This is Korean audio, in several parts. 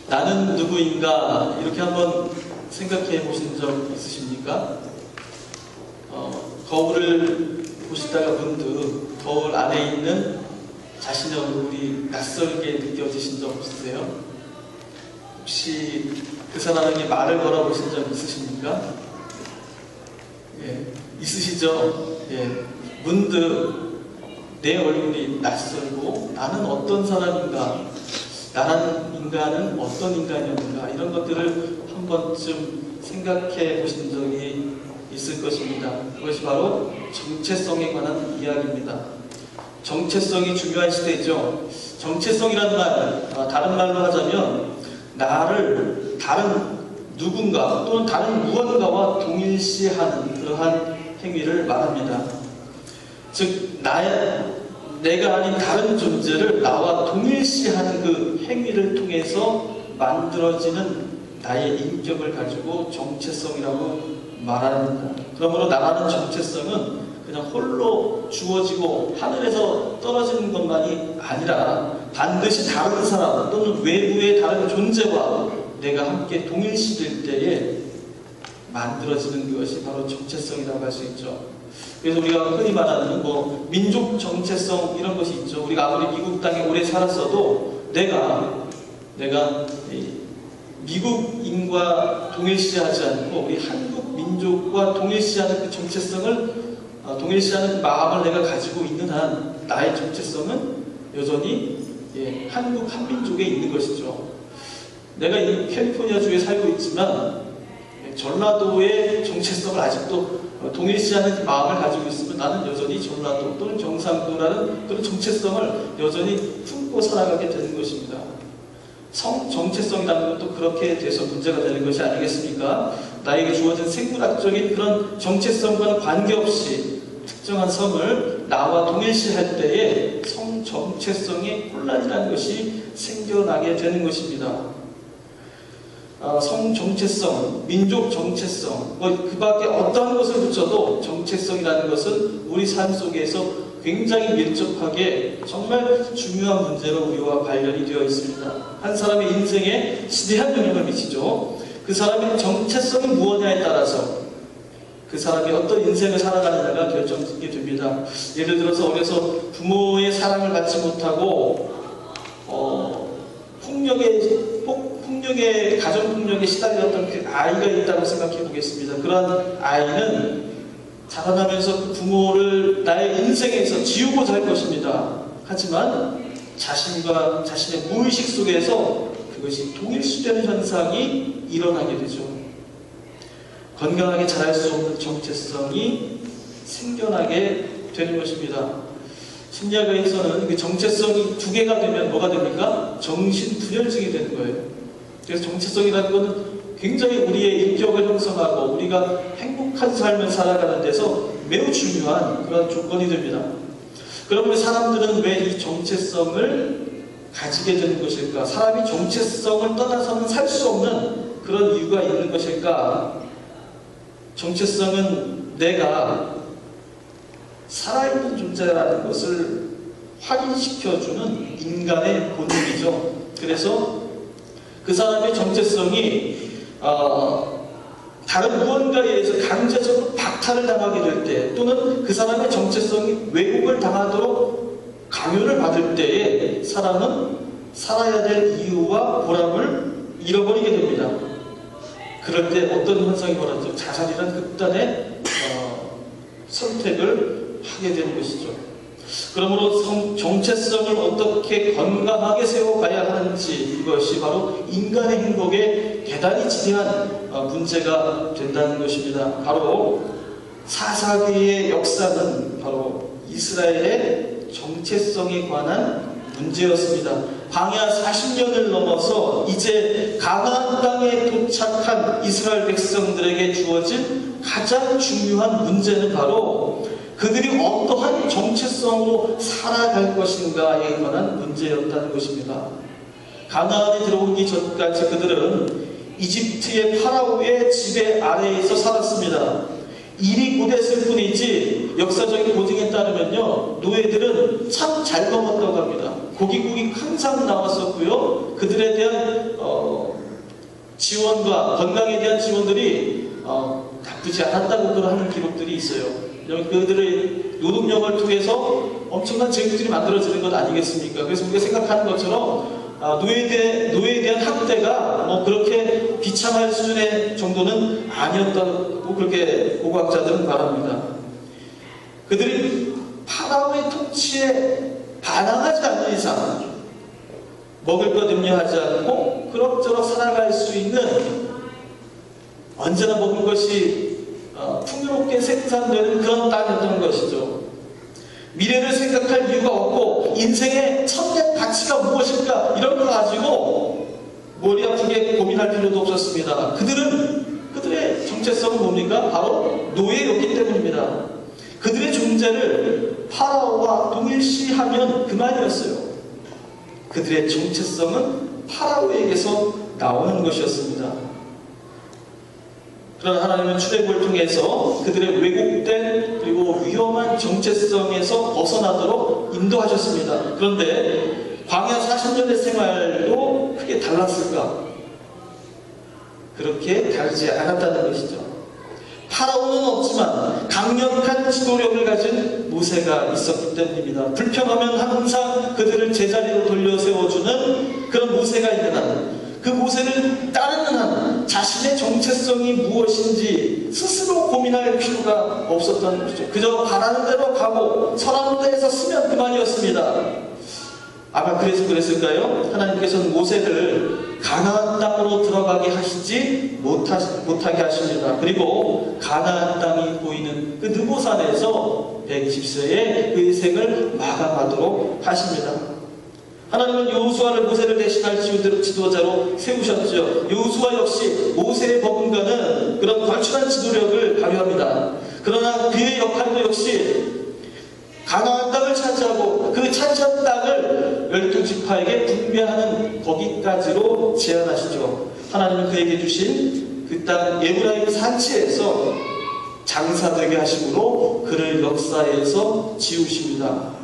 나는 누구인가 이렇게 한번 생각해 보신 적 있으십니까? 거울을 보시다가 문득 거울 안에 있는 자신의 얼굴이 낯설게 느껴지신 적 없으세요? 혹시 그 사람에게 말을 걸어보신 적 있으십니까? 예, 있으시죠? 예, 문득 내 얼굴이 낯설고 나는 어떤 사람인가, 나란 인간은 어떤 인간이었는가, 이런 것들을 한 번쯤 생각해 보신 적이 있을 것입니다. 그것이 바로 정체성에 관한 이야기입니다. 정체성이 중요한 시대이죠. 정체성이라는 말, 다른 말로 하자면 나를 다른 누군가 또는 다른 무언가와 동일시하는 그러한 행위를 말합니다. 즉 내가 아닌 다른 존재를 나와 동일시하는 그 행위를 통해서 만들어지는 나의 인격을 가지고 정체성이라고 말합니다. 그러므로 나라는 정체성은 그냥 홀로 주어지고 하늘에서 떨어지는 것만이 아니라 반드시 다른 사람 또는 외부의 다른 존재와 내가 함께 동일시될 때에 만들어지는 것이 바로 정체성이라고 할 수 있죠. 그래서 우리가 흔히 말하는 민족 정체성 이런 것이 있죠. 우리가 아무리 미국 땅에 오래 살았어도 내가 미국인과 동일시하지 않고 우리 한국 민족과 동일시하는 그 정체성을 동일시하는 그 마음을 내가 가지고 있는 한 나의 정체성은 여전히 한국 한민족에 있는 것이죠. 내가 이 캘리포니아주에 살고 있지만 전라도의 정체성을 아직도 동일시하는 그 마음을 가지고 있으면 나는 여전히 전라도 또는 경상도라는 그런 정체성을 여전히 품고 살아가게 되는 것입니다. 성 정체성이라는 것도 그렇게 돼서 문제가 되는 것이 아니겠습니까? 나에게 주어진 생물학적인 그런 정체성과는 관계없이 특정한 성을 나와 동일시할 때에 성 정체성의 혼란이라는 것이 생겨나게 되는 것입니다. 성 정체성, 민족 정체성, 그 밖에 어떠한 것을 붙여도 정체성이라는 것은 우리 삶 속에서 굉장히 밀접하게 정말 중요한 문제로 우리와 관련이 되어 있습니다. 한 사람의 인생에 지대한 영향을 미치죠. 그 사람의 정체성이 무엇냐에 따라서 그 사람이 어떤 인생을 살아가느냐가 결정짓게 됩니다. 예를 들어서 어려서 부모의 사랑을 받지 못하고 가정폭력에 시달렸던 그 아이가 있다고 생각해 보겠습니다. 그런 아이는 자라나면서 그 부모를 나의 인생에서 지우고자 할 것입니다. 하지만 자신의 무의식 속에서 그것이 동일시되는 현상이 일어나게 되죠. 건강하게 자랄 수 없는 정체성이 생겨나게 되는 것입니다. 심리학에서는 그 정체성이 두 개가 되면 뭐가 됩니까? 정신분열증이 되는 거예요. 그래서 정체성이라는 것은 굉장히 우리의 인격을 형성하고 우리가 행복한 삶을 살아가는 데서 매우 중요한 그런 조건이 됩니다. 그러면 사람들은 왜 이 정체성을 가지게 되는 것일까? 사람이 정체성을 떠나서는 살 수 없는 그런 이유가 있는 것일까? 정체성은 내가 살아있는 존재라는 것을 확인시켜주는 인간의 본능이죠. 그래서 그 사람의 정체성이 다른 무언가에 의해서 강제적으로 박탈을 당하게 될 때, 또는 그 사람의 정체성이 왜곡을 당하도록 강요를 받을 때에 사람은 살아야 될 이유와 보람을 잃어버리게 됩니다. 그럴 때 어떤 현상이 벌어지죠? 자살이란 극단의 선택을 하게 되는 것이죠. 그러므로 정체성을 어떻게 건강하게 세워가야 하는지, 이것이 바로 인간의 행복에 대단히 지대한 문제가 된다는 것입니다. 바로 사사기의 역사는 바로 이스라엘의 정체성에 관한 문제였습니다. 광야 40년을 넘어서 이제 가나안 땅에 도착한 이스라엘 백성들에게 주어진 가장 중요한 문제는 바로 그들이 어떠한 정체성으로 살아갈 것인가에 관한 문제였다는 것입니다. 가나안에 들어오기 전까지 그들은 이집트의 파라오의 지배 아래에서 살았습니다. 일이 고됐을 뿐이지 역사적인 고증에 따르면요, 노예들은 참 잘 먹었다고 합니다. 고기국이 항상 나왔었고요. 그들에 대한 지원과 건강에 대한 지원들이 나쁘지 않았다고 하는 기록들이 있어요. 그들의 노동력을 통해서 엄청난 제국들이 만들어지는 것 아니겠습니까? 그래서 우리가 생각하는 것처럼 노예에 대한 학대가 그렇게 비참할 수준의 정도는 아니었다고 그렇게 고고학자들은 말합니다. 그들이 파라오의 통치에 반항하지 않는 이상 먹을 것 염려하지 않고 그럭저럭 살아갈 수 있는, 언제나 먹을 것이 풍요롭게 생산되는 그런 땅이었던 것이죠. 미래를 생각할 이유가 없고 인생의 참된 가치가 무엇일까 이런 거 가지고 머리 아프게 고민할 필요도 없었습니다. 그들의 정체성은 뭡니까? 바로 노예였기 때문입니다. 그들의 존재를 파라오와 동일시하면 그만이었어요. 그들의 정체성은 파라오에게서 나오는 것이었습니다. 그러나 하나님은 출애굽을 통해서 그들의 왜곡된 그리고 위험한 정체성에서 벗어나도록 인도하셨습니다. 그런데 광야 40년의 생활도 크게 달랐을까? 그렇게 다르지 않았다는 것이죠. 파라오는 없지만 강력한 지도력을 가진 모세가 있었기 때문입니다. 불평하면 항상 그들을 제자리로 돌려 세워주는 그런 모세가 있는 한, 그 모세를 따르는 한 자신의 정체성이 무엇인지 스스로 고민할 필요가 없었던 것이죠. 그저 바라는 대로 가고 서라는 데에서 쓰면 그만이었습니다. 아마 그래서 그랬을까요? 하나님께서는 모세를 가나안 땅으로 들어가게 하시지 못하게 하십니다. 그리고 가나안 땅이 보이는 그 느보산에서 120세의 그 인생을 마감하도록 하십니다. 하나님은 여호수아를 모세를 대신할 지도자로 세우셨죠. 여호수아 역시 모세의 버금가는 그런 걸출한 지도력을 발휘합니다. 그러나 그의 역할도 역시 가나안 땅을 차지하고 그 차지한 땅을 12지파에게 분배하는 거기까지로 제한하시죠. 하나님은 그에게 주신 그 땅 에브라임 산지에서 장사되게 하심으로 그를 역사에서 지우십니다.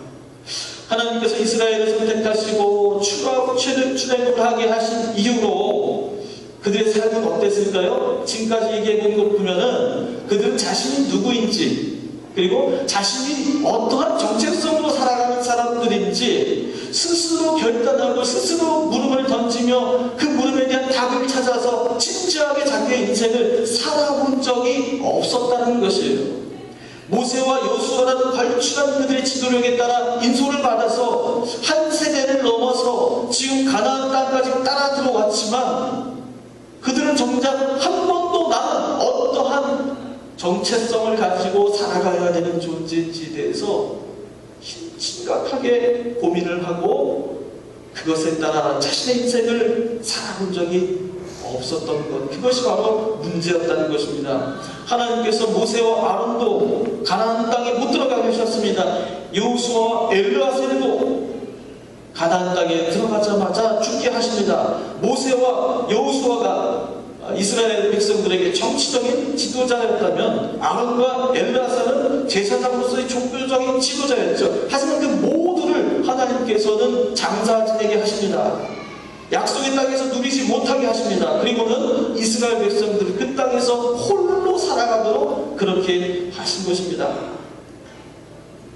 하나님께서 이스라엘을 선택하시고 출애굽을 하게 하신 이유로 그들의 삶은 어땠을까요? 지금까지 얘기해본 것 보면은 그들은 자신이 누구인지, 그리고 자신이 어떠한 정체성으로 살아가는 사람들인지 스스로 결단하고 스스로 물음을 던지며 그 물음에 대한 답을 찾아서 진지하게 자기의 인생을 살아본 적이 없었다는 것이에요. 모세와 여호수아라는 발출한 그들의 지도력에 따라 인솔을 받아서 한 세대를 넘어서 지금 가나안 땅까지 따라 들어왔지만 그들은 정작 한 번도 나는 어떠한 정체성을 가지고 살아가야 되는 존재인지에 대해서 심각하게 고민을 하고 그것에 따라 자신의 인생을 살아본 적이 없었던 것, 그것이 바로 문제였다는 것입니다. 하나님께서 모세와 아론도 가나안 땅에 못 들어가게 하셨습니다. 여호수아와 엘르아셀도 가나안 땅에 들어가자마자 죽게 하십니다. 모세와 여호수아가 이스라엘 백성들에게 정치적인 지도자였다면 아론과 엘르아살은 제사장으로서의 종교적인 지도자였죠. 하지만 그 모두를 하나님께서는 장사 지내게 하십니다. 약속의 땅에서 누리지 못하게 하십니다. 그리고는 이스라엘 백성들을 그 땅에서 홀로 살아가도록 그렇게 하신 것입니다.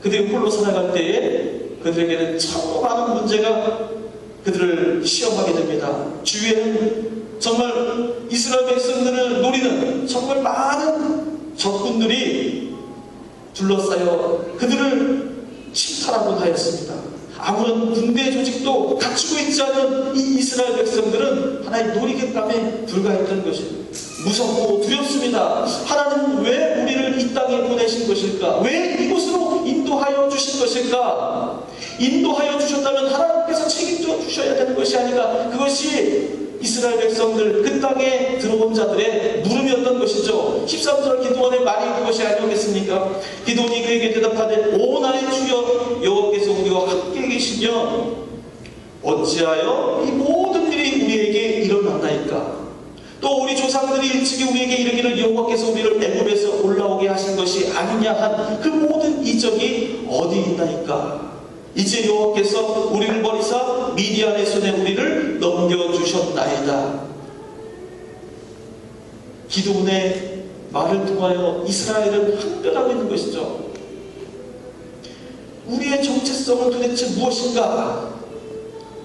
그들이 홀로 살아갈 때에 그들에게는 참으로 많은 문제가 그들을 시험하게 됩니다. 주위에는 정말 이스라엘 백성들을 노리는 정말 많은 적군들이 둘러싸여 그들을 침탈하곤 하였습니다. 아무런 군대 조직도 갖추고 있지 않은 이 이스라엘 백성들은 하나의 놀이객감에 불과했던 것입니다. 무섭고 두렵습니다. 하나님은 왜 우리를 이 땅에 보내신 것일까? 왜 이곳으로 인도하여 주신 것일까? 인도하여 주셨다면 하나님께서 책임져 주셔야 되는 것이 아닌가? 그것이 이스라엘 백성들 그 땅에 들어온 자들의 물음이었던 것이죠. 13절 기도원의 말이 그것이 아니었겠습니까? 기도원이 그에게 대답하되 오 나의 주여 여호와께서 우리와 함께 계시며 어찌하여 이 모든 일이 우리에게 일어났나이까? 또 우리 조상들이 일찍이 우리에게 이르기를 여호와께서 우리를 애굽에서 올라오게 하신 것이 아니냐 한 그 모든 이적이 어디 있나이까. 이제 여호와께서 우리를 버리사 미디안의 손에 우리를 넘겨주셨나이다. 기드온의 말을 통하여 이스라엘은 항변하고 있는 것이죠. 우리의 정체성은 도대체 무엇인가?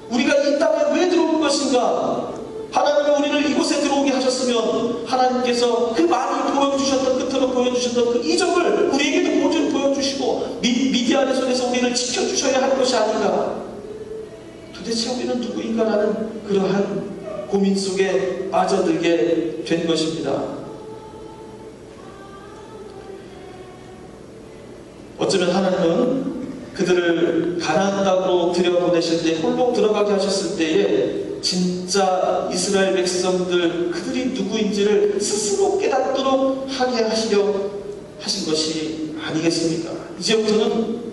우리가 이 땅에 왜 들어온 것인가? 하나님이 우리를 이곳에 들어오게 하셨으면 하나님께서 그 많이 보여주셨던, 그토록 보여주셨던 그 이적을 우리에게도 보여주시고 미디안의 손에서 우리를 지켜주셔야 할 것이 아닌가. 도대체 우리는 누구인가라는 그러한 고민 속에 빠져들게 된 것입니다. 어쩌면 하나님은 그들을 가나안 땅으로 들여보내실 때, 홀로 들어가게 하셨을 때에 진짜 이스라엘 백성들 그들이 누구인지를 스스로 깨닫도록 하게 하시려 하신 것이 아니겠습니까? 이제부터는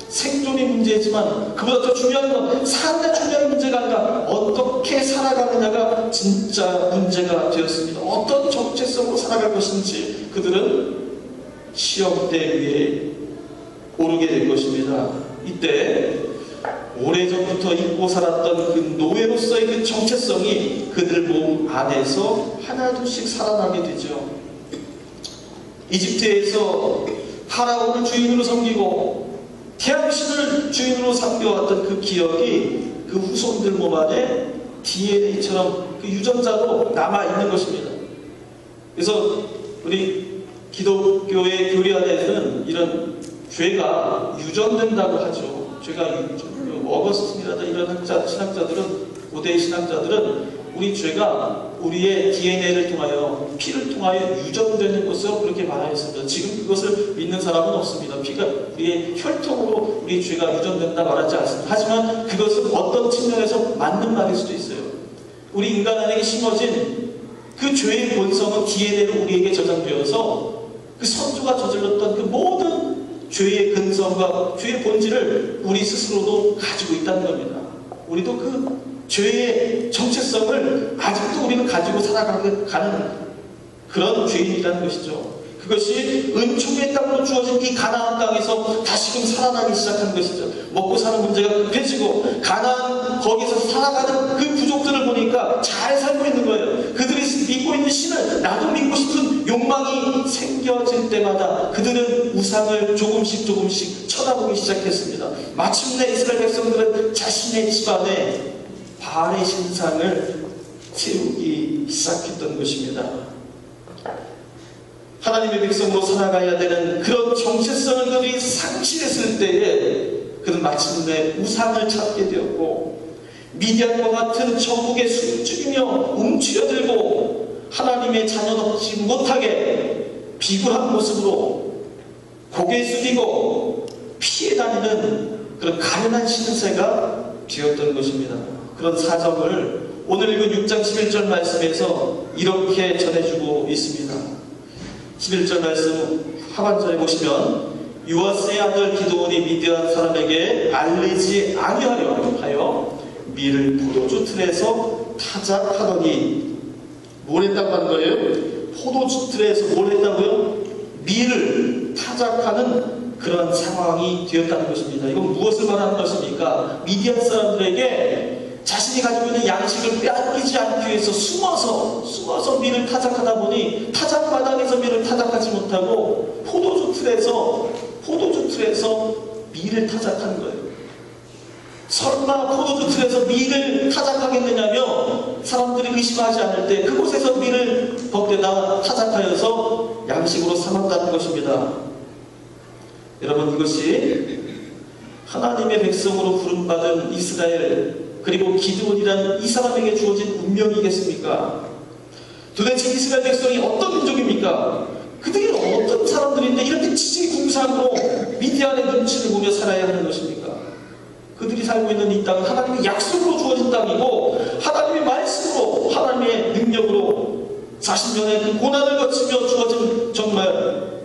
생존이 문제지만 그보다 더 중요한 건 삶의 중요한 문제가 아니라 어떻게 살아가느냐가 진짜 문제가 되었습니다. 어떤 정체성으로 살아갈 것인지 그들은 시험대 위에 오르게 될 것입니다. 이때 오래전부터 잊고 살았던 그 노예로서의 그 정체성이 그들 몸 안에서 하나둘씩 살아나게 되죠. 이집트에서 파라오를 주인으로 섬기고 태양신을 주인으로 섬겨왔던 그 기억이 그 후손들 몸 안에 DNA처럼 그 유전자로 남아있는 것입니다. 그래서 우리 기독교의 교리 안에서는 이런 죄가 유전된다고 하죠. 죄가 어거스틴이라든지 이런 신학자들은, 고대 신학자들은 우리 죄가 우리의 DNA를 통하여, 피를 통하여 유전되는 것으로 그렇게 말하였습니다. 지금 그것을 믿는 사람은 없습니다. 피가 우리의 혈통으로 우리 죄가 유전된다 말하지 않습니다. 하지만 그것은 어떤 측면에서 맞는 말일 수도 있어요. 우리 인간 안에 심어진 그 죄의 본성은 DNA로 우리에게 저장되어서 그 선조가 저질렀던 그 모든 죄의 근성과 죄의 본질을 우리 스스로도 가지고 있다는 겁니다. 우리도 그 죄의 정체성을 아직도 우리는 가지고 살아가는 그런 죄인이라는 것이죠. 그것이 은총의 땅으로 주어진 이 가나안 땅에서 다시금 살아나기 시작한 것이죠. 먹고 사는 문제가 급해지고 가나안 거기서 살아가는 그 부족들을 보니까 잘 살고 있는 거예요. 그들이 믿고 있는 신을 나도 믿고 싶은 욕망이 생겨질 때마다 그들은 우상을 조금씩 쳐다보기 시작했습니다. 마침내 이스라엘 백성들은 자신의 집안에 바알의 신상을 세우기 시작했던 것입니다. 하나님의 백성으로 살아가야 되는 그런 정체성을 그들이 상실했을 때에 그는 마침내 우상을 찾게 되었고, 미디안과 같은 전국에 숨죽이며 움츠려들고 하나님의 자녀답지 못하게 비굴한 모습으로 고개 숙이고 피해 다니는 그런 가련한 신세가 되었던 것입니다. 그런 사정을 오늘 읽은 6장 11절 말씀에서 이렇게 전해주고 있습니다. 11절 말씀 하반절에 보시면, 요아스의 아들 기드온이 미디안 사람에게 알리지 아니하려 하여 밀을 포도주 틀에서 타작하더니, 뭘 했다고 하는 거예요? 포도주 틀에서 뭘 했다고요? 밀을 타작하는 그런 상황이 되었다는 것입니다. 이건 무엇을 말하는 것입니까? 미디안 사람들에게 자신이 가지고 있는 양식을 빼앗기지 않기 위해서 숨어서 밀을 타작하다 보니 타작마당에서 밀을 타작하지 못하고 포도주 틀에서 밀을 타작하는 거예요. 설마 포도주 틀에서 밀을 타작하겠느냐며 사람들이 의심하지 않을 때 그곳에서 밀을 벗겨다 타작하여서 양식으로 삼았다는 것입니다. 여러분, 이것이 하나님의 백성으로 부름받은 이스라엘, 그리고 기드온이라는 이 사람에게 주어진 운명이겠습니까? 도대체 이스라엘 백성이 어떤 민족입니까? 그들이 어떤 사람들인데 이렇게 지지공상으로 미디안의 눈치를 보며 살아야 하는 것입니까? 그들이 살고 있는 이 땅은 하나님의 약속으로 주어진 땅이고, 하나님의 말씀으로, 하나님의 능력으로 40년의 그 고난을 거치며 주어진, 정말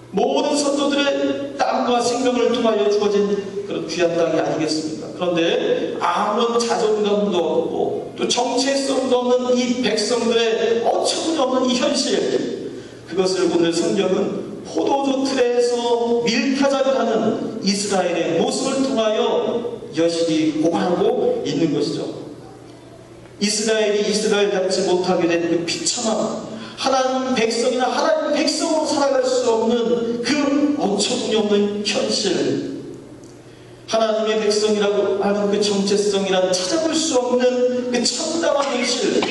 모든 선조들의 땀과 생명을 통하여 주어진 그런 귀한 땅이 아니겠습니까? 그런데 아무런 자존감도 없고 또 정체성도 없는 이 백성들의 어처구니없는 이 현실, 그것을 오늘 성경은 포도주 틀에서 밀타작을 하는 이스라엘의 모습을 통하여 여실히 고발하고 있는 것이죠. 이스라엘이 이스라엘답지 못하게 된 그 비참함, 하나님 백성이나 하나님 백성으로 살아갈 수 없는 그 어처구니없는 현실, 하나님의 백성이라고 하는 그 정체성이란 찾아볼 수 없는 그 참담한 현실,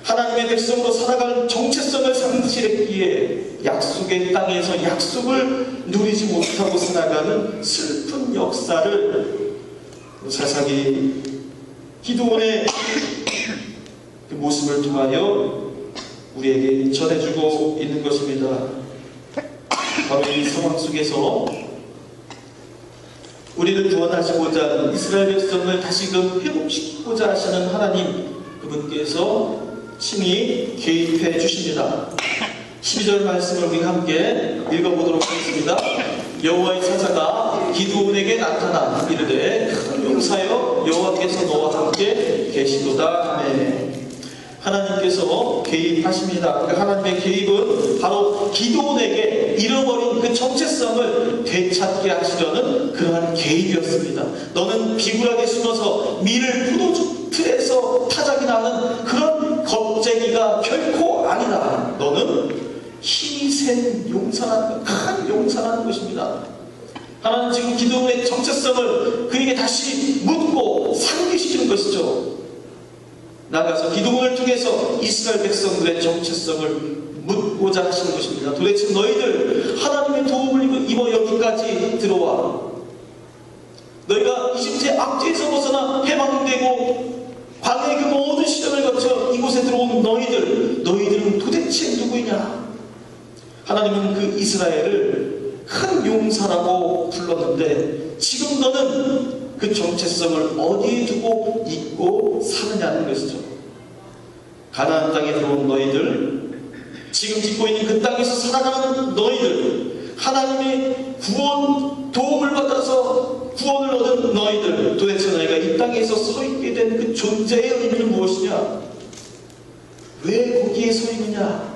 하나님의 백성으로 살아갈 정체성을 상실했기에 약속의 땅에서 약속을 누리지 못하고 살아가는 슬픈 역사를 사사기 기드온의 그 모습을 통하여 우리에게 전해주고 있는 것입니다. 바로 이 상황 속에서 우리를 구원하시고자 하는 이스라엘 백성을 다시금 회복시키고자 하시는 하나님, 그분께서 친히 개입해 주십니다. 12절 말씀을 우리 함께 읽어보도록 하겠습니다. 여호와의 사자가 기드온에게 나타나 이르되 큰 용사여 여호와께서 너와 함께 계시도다 하매. 하나님께서 개입하십니다. 그 하나님의 개입은 바로 기드온에게 잃어버린 그 정체성을 되찾게 하시려는 그러한 개입이었습니다. 너는 비굴하게 숨어서 밀을 포도주 틀에서 타작이 나는 그런 겁쟁이가 결코 아니다. 너는 힘이 센 용사라는, 큰 용사라는 것입니다. 하나님 지금 기드온의 정체성을 그에게 다시 묻고 상기시키는 것이죠. 나가서 기드온을 통해서 이스라엘 백성들의 정체성을 묻고자 하시는 것입니다. 도대체 너희들 하나님의 도움을 입어 여기까지 들어와, 너희가 이집트의 압제에서 벗어나 해방되고 광야의 그 모든 시련을 거쳐 이곳에 들어온 너희들은 도대체 누구이냐? 하나님은 그 이스라엘을 큰 용사라고 불렀는데 지금 너는 그 정체성을 어디에 두고 있고 사느냐는 것이죠. 가나안 땅에 들어온 너희들, 지금 짓고 있는 그 땅에서 살아가는 너희들, 하나님의 구원 도움을 받아서 구원을 얻은 너희들, 도대체 너희가 이 땅에서 서 있게 된 그 존재의 의미는 무엇이냐? 왜 거기에 서 있느냐?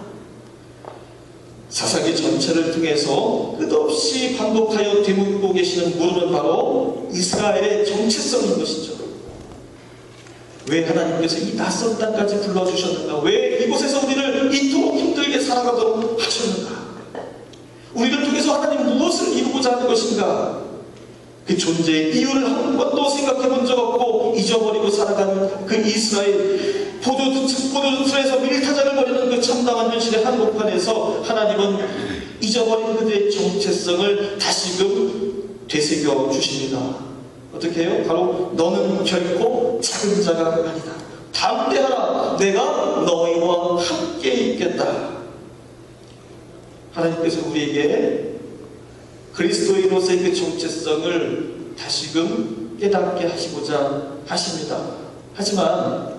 사사기 전체를 통해서 끝없이 반복하여 되묻고 계시는 물음은 바로 이스라엘의 정체성인 것이죠. 왜 하나님께서 이 낯선 땅까지 불러주셨는가? 왜 이곳에서 우리를 이토록 힘들게 살아가도록 하셨는가? 우리를 통해서 하나님 무엇을 이루고자 하는 것인가? 그 존재의 이유를 한 번도 생각해 본 적 없고 잊어버리고 살아가는 그 이스라엘, 포도주틀에서 밀타작을 벌이는 그 참담한 현실의 한복판에서 하나님은 잊어버린 그들의 정체성을 다시금 되새겨 주십니다. 어떻게 해요? 바로 너는 결코 작은 자가 아니다. 담대하라. 내가 너희와 함께 있겠다. 하나님께서 우리에게 그리스도인으로서의 그 정체성을 다시금 깨닫게 하시고자 하십니다. 하지만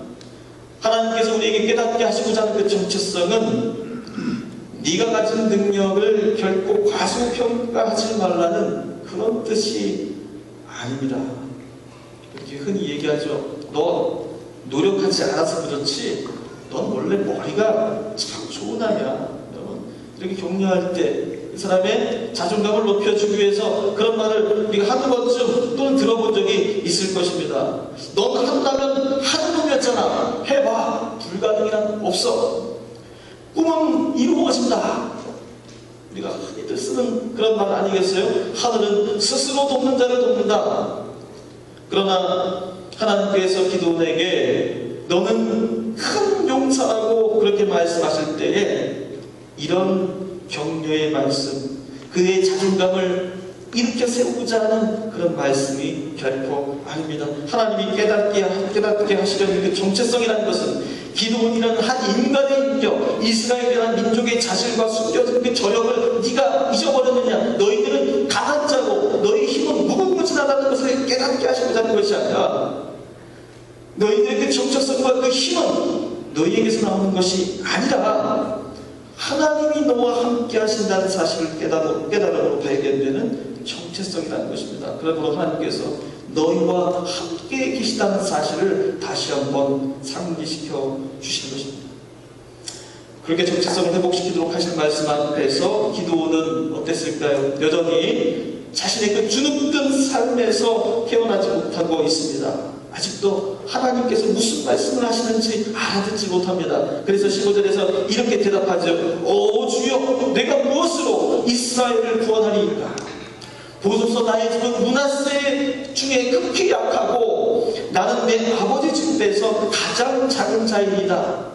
하나님께서 우리에게 깨닫게 하시고자 하는 그 정체성은 네가 가진 능력을 결코 과소평가하지 말라는 그런 뜻이 아닙니다. 이렇게 흔히 얘기하죠. 너 노력하지 않아서 그렇지 넌 원래 머리가 참 좋은 아이야. 이렇게 격려할 때 그 사람의 자존감을 높여주기 위해서 그런 말을 우리가 한두 번쯤 또는 들어본 적이 있을 것입니다. 넌 한다면 하는 놈이었잖아. 해봐. 불가능이란 없어. 꿈은 이루어진다. 우리가 흔히들 쓰는 그런 말 아니겠어요? 하늘은 스스로 돕는 자를 돕는다. 그러나 하나님께서 기드온에게 너는 큰 용사라고 그렇게 말씀하실 때에 이런 격려의 말씀, 그의 자존감을 일으켜 세우고자 하는 그런 말씀이 결코 아닙니다. 하나님이 깨닫게 하시려는 그 정체성이라는 것은 기드온이라는 한 인간의 인격, 이스라엘이라는 민족의 자질과 숨겨진 그 저력을 네가 잊어버렸느냐? 너희들은 강한 자고 너희 힘은 무궁무진하다는 것을 깨닫게 하시고자 하는 것이 아니라 너희들의 그 정체성과 그 힘은 너희에게서 나오는 것이 아니라 하나님이 너와 함께 하신다는 사실을 깨달음으로 발견되는 정체성이라는 것입니다. 그러므로 하나님께서 너희와 함께 계시다는 사실을 다시 한번 상기시켜 주시는 것입니다. 그렇게 정체성을 회복시키도록 하신 말씀 앞에서 기도는 어땠을까요? 여전히 자신의 그 주눅든 삶에서 깨어나지 못하고 있습니다. 아직도 하나님께서 무슨 말씀을 하시는지 알아듣지 못합니다. 그래서 15절에서 이렇게 대답하죠. 오 주여, 내가 무엇으로 이스라엘을 구원하리이까? 보소서, 나의 집은 므낫세 중에 극히 약하고 나는 내 아버지 집에서 가장 작은 자이니이다.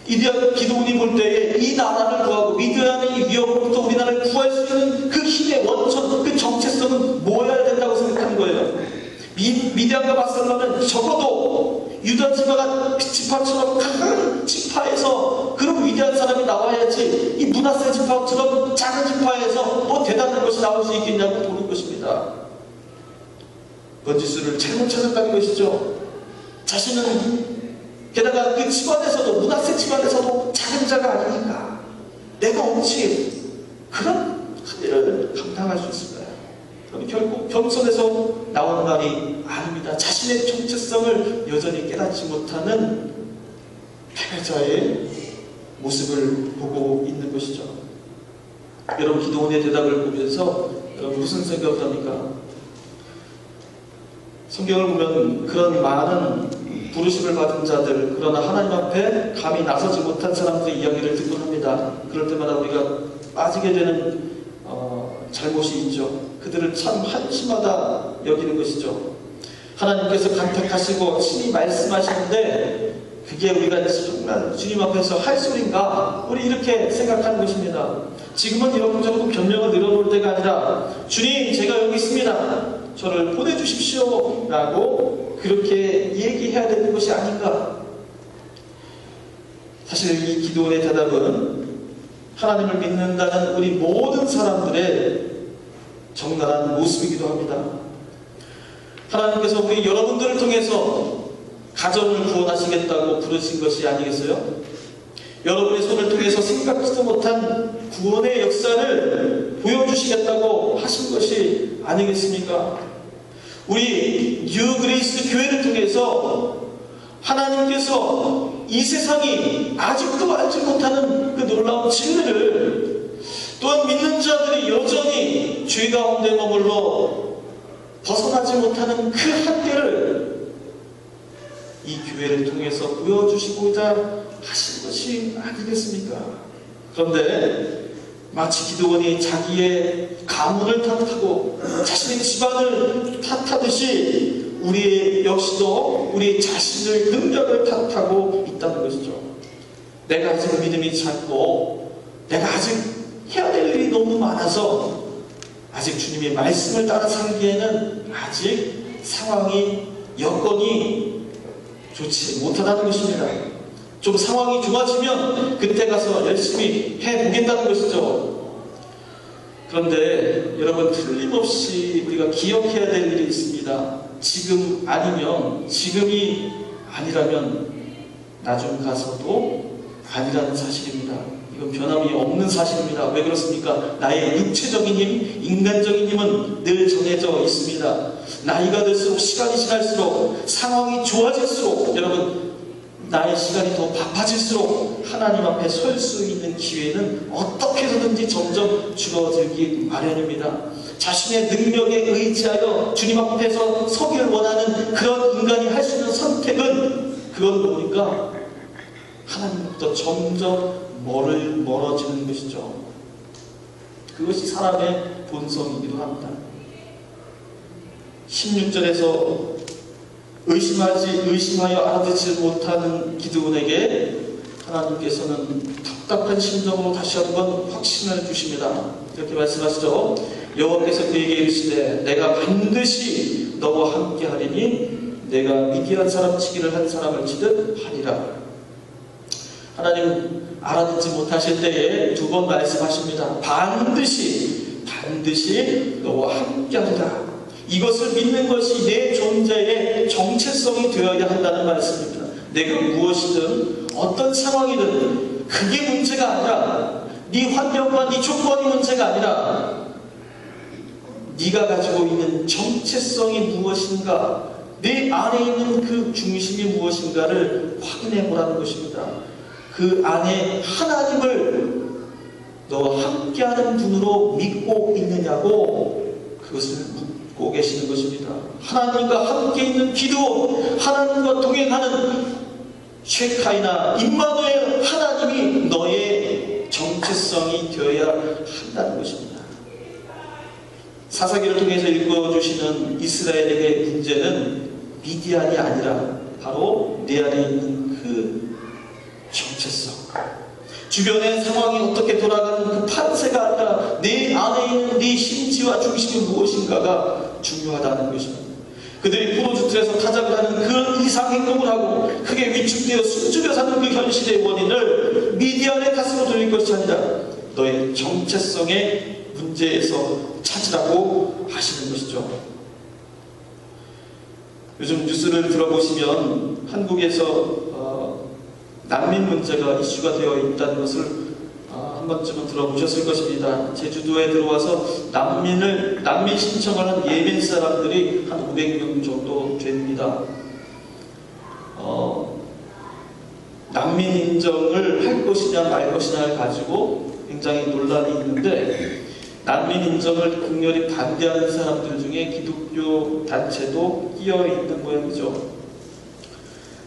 이디안 기도원이 볼 때에 이 나라를 구하고 미디안의 이 위협으로부터 우리나라를 구할 수 있는 그 힘의 원천, 그 정체성은 뭐여야 된다고 생각하는 거예요. 미디안과 맞서려면 적어도 유다 지파처럼 큰 지파에서 그런 위대한 사람이 나와야지 이 므낫세 지파처럼 작은 지파에서 뭐 대단한 것이 나올 수 있겠냐고 보는 것입니다. 번지수를 잘못 찾았다는 것이죠. 자신은 게다가 그 집안에서도, 므낫세 집안에서도 작은 자가 아니니까 내가 없지 그런 한 일을 감당할 수 있을까요? 결국 겸손에서 나오는 말이 아닙니다. 자신의 정체성을 여전히 깨닫지 못하는 패배자의 모습을 보고 있는 것이죠. 여러분, 기도원의 대답을 보면서 여러분 무슨 생각을 합니까? 성경을 보면 그런 많은 부르심을 받은 자들, 그러나 하나님 앞에 감히 나서지 못한 사람들의 이야기를 듣곤 합니다. 그럴 때마다 우리가 빠지게 되는 잘못이 있죠. 그들을 참 한심하다 여기는 것이죠. 하나님께서 간택하시고 친히 말씀하시는데 그게 우리가 정말 주님 앞에서 할 소린가? 우리 이렇게 생각하는 것입니다. 지금은 이런저런 변명을 늘어놓을 때가 아니라 주님, 제가 여기 있습니다. 저를 보내주십시오 라고 그렇게 얘기해야 되는 것이 아닌가? 사실 이 기도의 대답은 하나님을 믿는다는 우리 모든 사람들의 적나라한 모습이기도 합니다. 하나님께서 우리 여러분들을 통해서 가정을 구원하시겠다고 부르신 것이 아니겠어요? 여러분의 손을 통해서 생각지도 못한 구원의 역사를 보여주시겠다고 하신 것이 아니겠습니까? 우리 뉴 그레이스 교회를 통해서 하나님께서 이 세상이 아직도 알지 못하는 그 놀라운 진리를, 또한 믿는 자들이 여전히 죄 가운데 머물러 벗어나지 못하는 그 한계를 이 교회를 통해서 보여주시고자 하신 것이 아니겠습니까? 그런데 마치 기도원이 자기의 가문을 탓하고 자신의 집안을 탓하듯이 우리 역시도 우리 자신의 능력을 탓하고 있다는 것이죠. 내가 아직 믿음이 작고 내가 아직 해야 될 일이 너무 많아서 아직 주님의 말씀을 따라 살기에는 아직 상황이, 여건이 좋지 못하다는 것입니다. 좀 상황이 좋아지면 그때 가서 열심히 해보겠다는 것이죠. 그런데 여러분, 틀림없이 우리가 기억해야 될 일이 있습니다. 지금 아니면, 지금이 아니라면 나중 가서도 아니라는 사실입니다. 이건 변함이 없는 사실입니다. 왜 그렇습니까? 나의 육체적인 힘, 인간적인 힘은 늘 정해져 있습니다. 나이가 들수록, 시간이 지날수록, 상황이 좋아질수록, 여러분, 나의 시간이 더 바빠질수록 하나님 앞에 설 수 있는 기회는 어떻게 해서든지 점점 줄어들기 마련입니다. 자신의 능력에 의지하여 주님 앞에서 서기를 원하는 그런 인간이 할 수 있는 선택은, 그건 뭡니까? 하나님부터 점점 멀어지는 것이죠. 그것이 사람의 본성이기도 합니다. 16절에서 의심하여 알아듣지 못하는 기드온에게 하나님께서는 답답한 심정으로 다시 한번 확신을 주십니다. 이렇게 말씀하시죠. 여호와께서 그에게 이르시되 내가 반드시 너와 함께 하리니 내가 미디안 사람 치기를 한 사람을 치듯 하리라. 하나님 알아듣지 못하실 때에 두 번 말씀하십니다. 반드시 너와 함께 하리라. 이것을 믿는 것이 내 존재의 정체성이 되어야 한다는 말씀입니다. 내가 무엇이든 어떤 상황이든 그게 문제가 아니라, 네 환경과 네 조건이 문제가 아니라 네가 가지고 있는 정체성이 무엇인가, 내 안에 있는 그 중심이 무엇인가를 확인해 보라는 것입니다. 그 안에 하나님을 너와 함께하는 분으로 믿고 있느냐고 그것을 묻고 계시는 것입니다. 하나님과 함께 있는 기도, 하나님과 동행하는 쉐카이나 임마누엘 하나님이 너의 정체성이 되어야 한다는 것입니다. 사사기를 통해서 읽어주시는 이스라엘에게 문제는 미디안이 아니라 바로 내 안에 있는 그 정체성, 주변의 상황이 어떻게 돌아가는 그 판세가 아니라 내 안에 있는 네 심지와 중심이 무엇인가가 중요하다는 것입니다. 그들이 프로주트에서 타작을 하는 그 이상 행동을 하고 크게 위축되어 숨죽여 사는 그 현실의 원인을 미디안의 탓으로 돌릴 것이 아니라 너의 정체성의 문제에서 찾으라고 하시는 것이죠. 요즘 뉴스를 들어보시면 한국에서 난민 문제가 이슈가 되어 있다는 것을 한 번쯤은 들어보셨을 것입니다. 제주도에 들어와서 난민 신청을 한 예멘 사람들이 한 500명 정도 됩니다. 난민 인정을 할 것이냐 말 것이냐를 가지고 굉장히 논란이 있는데, 난민 인정을 극렬히 반대하는 사람들 중에 기독교 단체도 끼어 있는 모양이죠.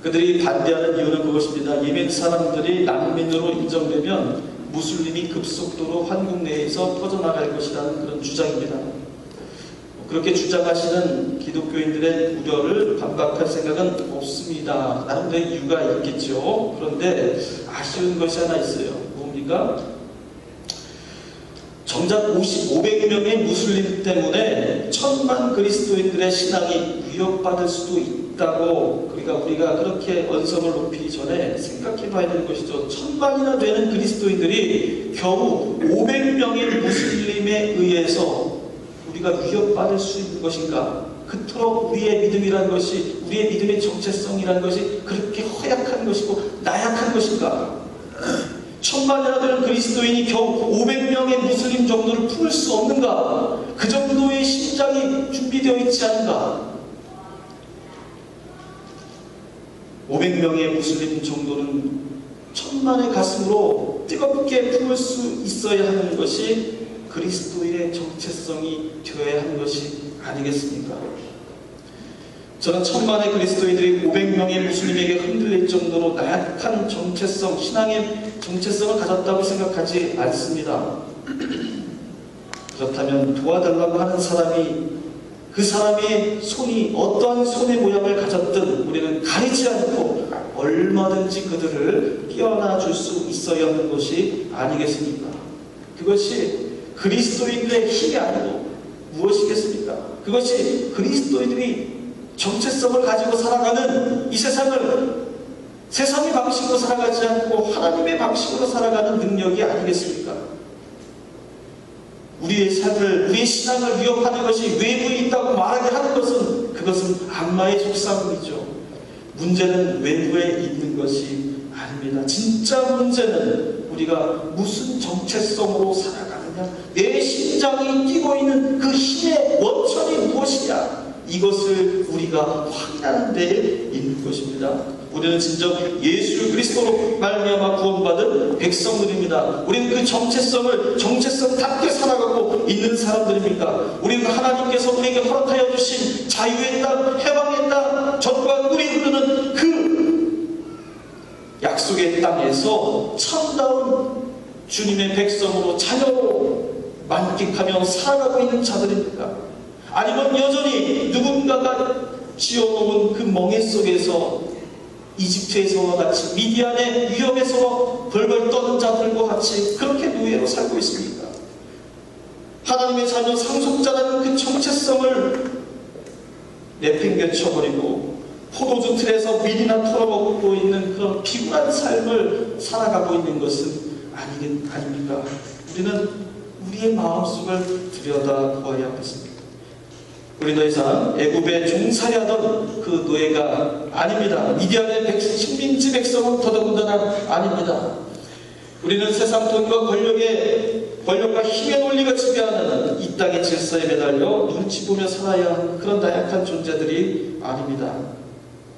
그들이 반대하는 이유는 그것입니다. 예멘 사람들이 난민으로 인정되면 무슬림이 급속도로 한국 내에서 퍼져나갈 것이라는 그런 주장입니다. 그렇게 주장하시는 기독교인들의 우려를 반박할 생각은 없습니다. 나름대로 이유가 있겠죠. 그런데 아쉬운 것이 하나 있어요. 뭡니까? 정작 500명의 무슬림 때문에 1000만 그리스도인들의 신앙이 위협받을 수도 있다고, 그러니까 우리가 그렇게 언성을 높이기 전에 생각해 봐야 되는 것이죠. 1000만이나 되는 그리스도인들이 겨우 500명의 무슬림에 의해서 우리가 위협받을 수 있는 것인가? 그토록 우리의 믿음이라는 것이, 우리의 믿음의 정체성이라는 것이 그렇게 허약한 것이고 나약한 것인가? 1000만이나 되는 그리스도인이 겨우 500명의 무슬림 정도를 품을 수 없는가? 그 정도의 심장이 준비되어 있지 않은가? 500명의 무슬림 정도는 1000만의 가슴으로 뜨겁게 품을 수 있어야 하는 것이 그리스도인의 정체성이 되어야 하는 것이 아니겠습니까? 저는 1000만의 그리스도인들이 500명의 무슬림에게 흔들릴 정도로 나약한 정체성, 신앙의 정체성을 가졌다고 생각하지 않습니다. 그렇다면 도와달라고 하는 사람이, 그 사람의 손이 어떠한 손의 모양을 가졌든 우리는 가리지 않고 얼마든지 그들을 끼워나 줄 수 있어야 하는 것이 아니겠습니까? 그것이 그리스도인들의 힘이 아니고 무엇이겠습니까? 그것이 그리스도인들이 정체성을 가지고 살아가는 이 세상을 세상의 방식으로 살아가지 않고 하나님의 방식으로 살아가는 능력이 아니겠습니까? 우리의 삶을, 우리의 신앙을 위협하는 것이 외부에 있다고 말하게 하는 것은, 그것은 악마의 속삭임이죠. 문제는 외부에 있는 것이 아닙니다. 진짜 문제는 우리가 무슨 정체성으로 살아가느냐, 내 심장이 뛰고 있는 그 힘의 원천이 무엇이냐, 이것을 우리가 확인하는 데에 있는 것입니다. 우리는 진정 예수 그리스도로 말미암아 구원받은 백성들입니다. 우리는 그 정체성답게 살아가고 있는 사람들입니까? 우리는 하나님께서 우리에게 허락하여 주신 자유의 땅, 해방의 땅, 젖과 꿀이 흐르는 그 약속의 땅에서 참다운 주님의 백성으로, 자녀로 만끽하며 살아가고 있는 자들입니까? 아니면 여전히 누군가가 지어놓은 그 멍에 속에서 이집트에서와 같이, 미디안의 위험에서 벌벌 떠는 자들과 같이 그렇게 노예로 살고 있습니까? 하나님의 자녀 상속자라는 그 정체성을 내팽개쳐버리고 포도주 틀에서 밀이나 털어먹고 있는 그런 비굴한 삶을 살아가고 있는 것은 아닙니까? 우리는 우리의 마음속을 들여다보아야 하겠습니다. 우리 더 이상 애굽에 종살이하던 그 노예가 아닙니다. 미디안의 식민지 백성은 더더군다나 아닙니다. 우리는 세상 돈과 권력에 권력과 힘의 논리가 지배하는 이 땅의 질서에 매달려 눈치 보며 살아야 하는 그런 나약한 존재들이 아닙니다.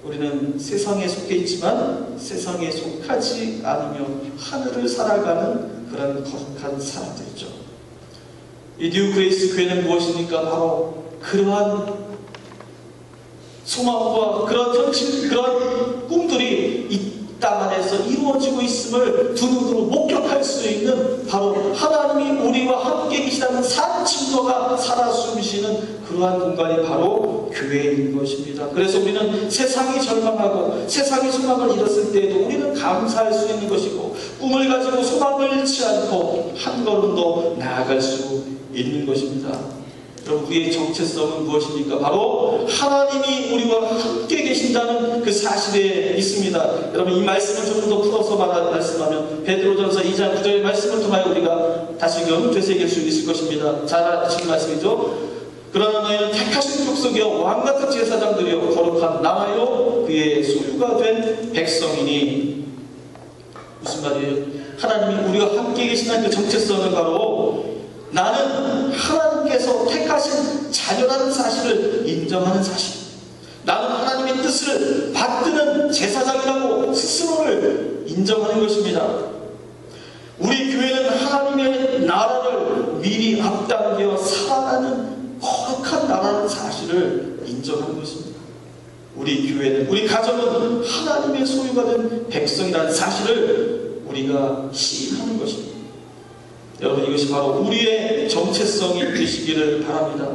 우리는 세상에 속해 있지만 세상에 속하지 않으며 하늘을 살아가는 그런 거룩한 사람들이죠. 이 뉴 그레이스 교회는 무엇입니까? 바로 그러한 소망과 그런 현실, 그런 꿈들이 이 땅 안에서 이루어지고 있음을 두 눈으로 목격할 수 있는 바로 하나님이 우리와 함께 계시다는 산 증거가 살아 숨쉬는 그러한 공간이 바로 교회인 것입니다. 그래서 우리는 세상이 절망하고 세상이 소망을 잃었을 때에도 우리는 감사할 수 있는 것이고, 꿈을 가지고 소망을 잃지 않고 한 걸음 더 나아갈 수 있는 것입니다. 여러분, 우리의 정체성은 무엇입니까? 바로 하나님이 우리와 함께 계신다는 그 사실에 있습니다. 여러분, 이 말씀을 조금 더 풀어서 말씀하면 베드로전서 2장 9절의 말씀을 통하여 우리가 다시금 되새길 수 있을 것입니다. 잘 아시는 말씀이죠. 그러나 너희는 택하신 족속이여 왕같은 제사장들이여 거룩한 나라요 그의 소유가 된 백성이니. 무슨 말이에요? 하나님이 우리와 함께 계신다는 그 정체성은 바로 나는 하나님께서 택하신 자녀라는 사실을 인정하는 사실, 나는 하나님의 뜻을 받드는 제사장이라고 스스로를 인정하는 것입니다. 우리 교회는 하나님의 나라를 미리 앞당겨 살아가는 거룩한 나라는 사실을 인정하는 것입니다. 우리 교회는, 우리 가정은 하나님의 소유가 된 백성이라는 사실을 우리가 시인하는 것입니다. 여러분, 이것이 바로 우리의 정체성이 되시기를 바랍니다.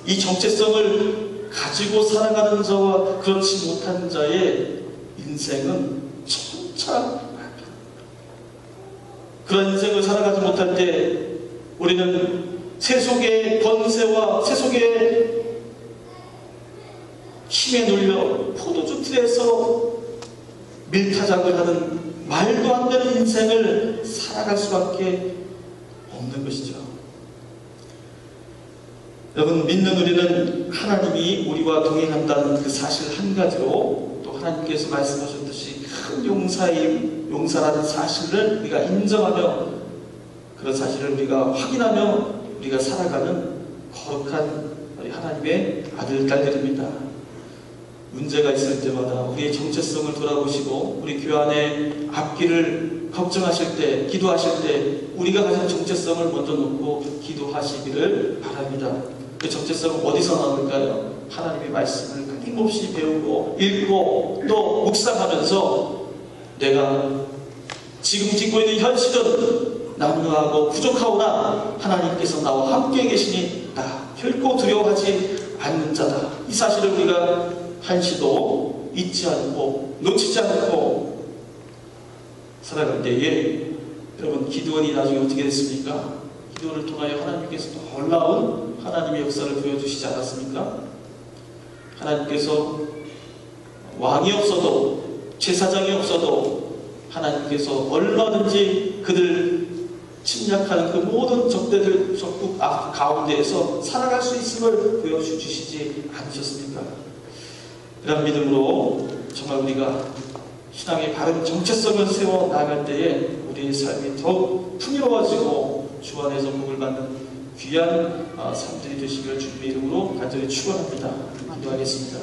이 정체성을 가지고 살아가는 자와 그렇지 못한 자의 인생은 천차만별. 그런 인생을 살아가지 못할 때 우리는 세속의 권세와 세속의 힘에 눌려 포도주 틀에서 밀타작을 하는 말도 안 되는 인생을 살아갈 수밖에 없는 것이죠. 여러분, 믿는 우리는 하나님이 우리와 동행한다는 그 사실 한 가지로, 또 하나님께서 말씀하셨듯이 큰 용사라는 사실을 우리가 인정하며 그런 사실을 우리가 확인하며 우리가 살아가는 거룩한 우리 하나님의 아들, 딸들입니다. 문제가 있을 때마다 우리의 정체성을 돌아보시고 우리 교회 안에 앞길을 걱정하실 때, 기도하실 때 우리가 가진 정체성을 먼저 놓고 기도하시기를 바랍니다. 그 정체성은 어디서 나올까요? 하나님의 말씀을 끊임없이 배우고 읽고 또 묵상하면서 내가 지금 짓고 있는 현실은 난무하고 부족하오나 하나님께서 나와 함께 계시니 나 결코 두려워하지 않는 자다. 이 사실을 우리가 한시도 잊지 않고 놓치지 않고 살아갈 때에 여러분, 기도원이 나중에 어떻게 됐습니까? 기도를 통하여 하나님께서 놀라운 하나님의 역사를 보여주시지 않았습니까? 하나님께서 왕이 없어도, 제사장이 없어도 하나님께서 얼마든지 그들 침략하는 그 모든 적대들, 적국 가운데에서 살아갈 수 있음을 보여주시지 않으셨습니까? 그런 믿음으로 정말 우리가 신앙의 바른 정체성을 세워 나아갈 때에 우리의 삶이 더욱 풍요로워지고 주 안에서 복을 받는 귀한 삶들이 되시기를 주님의 이름으로 간절히 축원합니다. 기도하겠습니다.